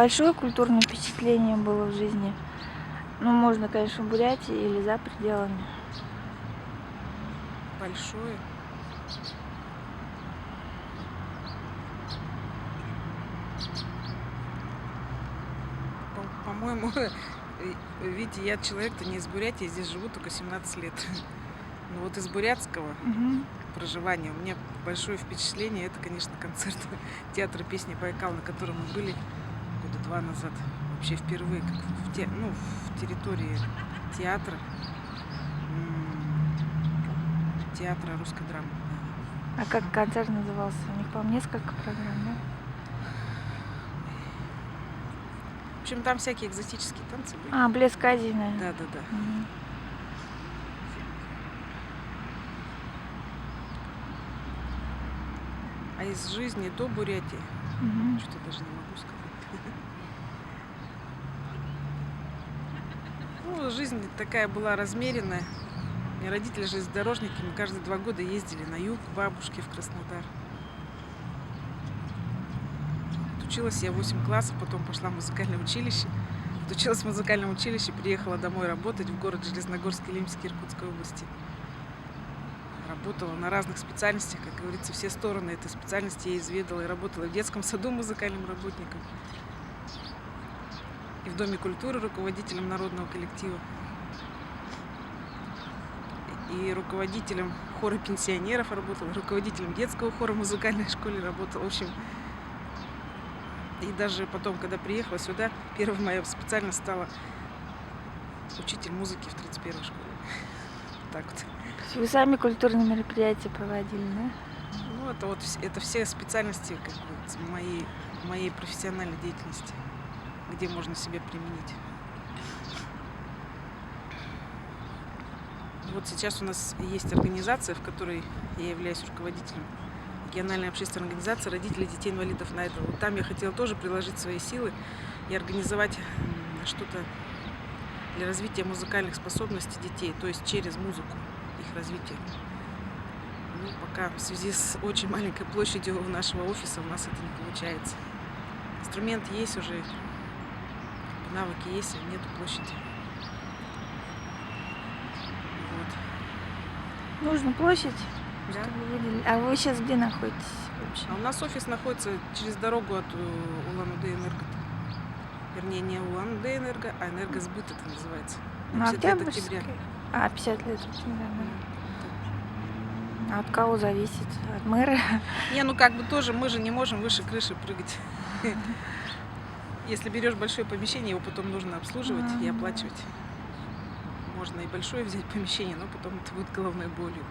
Большое культурное впечатление было в жизни. Ну, можно, конечно, в Бурятии или за пределами. Большое. По-моему, видите, я человек-то не из Бурятии, здесь живу только 17 лет. Но вот из бурятского Мгм. проживания у меня большое впечатление. Это, конечно, концерт театра песни «Байкал», на котором мы были года 2 назад. Вообще впервые, как в территории театра, театра русской драмы. А как концерт назывался? У них, по-моему, несколько программ, да? В общем, там всякие экзотические танцы были. А, «Блеск Азии», наверное. Да. Мгм. А из жизни до Бурятии Мгм. что-то даже не могу сказать. Ну, жизнь такая была размеренная. У меня родители железнодорожники, мы каждые 2 года ездили на юг к бабушке в Краснодар. Отучилась я 8 классов, потом пошла в музыкальное училище. Отучилась в музыкальном училище, приехала домой работать в город Железногорск, Илимский, Иркутской области. Работала на разных специальностях, как говорится, все стороны этой специальности я изведала. И работала в детском саду музыкальным работником, и в Доме культуры руководителем народного коллектива, и руководителем хора пенсионеров работала, руководителем детского хора в музыкальной школе работала. В общем, и даже потом, когда приехала сюда, первая моя специальность стала учитель музыки в 31-й школе. Так вот. То есть вы сами культурные мероприятия проводили, да? Ну, это все специальности как бы моей профессиональной деятельности, где можно себя применить. Вот сейчас у нас есть организация, в которой я являюсь руководителем. Региональная общественная организация родителей детей-инвалидов на это. Вот там я хотела тоже приложить свои силы и организовать что-то для развития музыкальных способностей детей, то есть через музыку их развитие. Ну, пока в связи с очень маленькой площадью нашего офиса у нас это не получается. Инструмент есть уже, навыки есть, а нету площади. Вот. Нужна площадь, Да. чтобы выделили. А вы сейчас где находитесь вообще? А у нас офис находится через дорогу от Улан-Удэ Энерго. Вернее, не Улан-Удэ Энерго, а Энергосбыт это называется. На 50 лет Октябрьской? октября. А, 50 лет октября, да. А от кого зависит? От мэра? Не, ну как бы тоже мы же не можем выше крыши прыгать. Если берешь большое помещение, его потом нужно обслуживать и оплачивать. Можно и большое взять помещение, но потом это будет головной болью.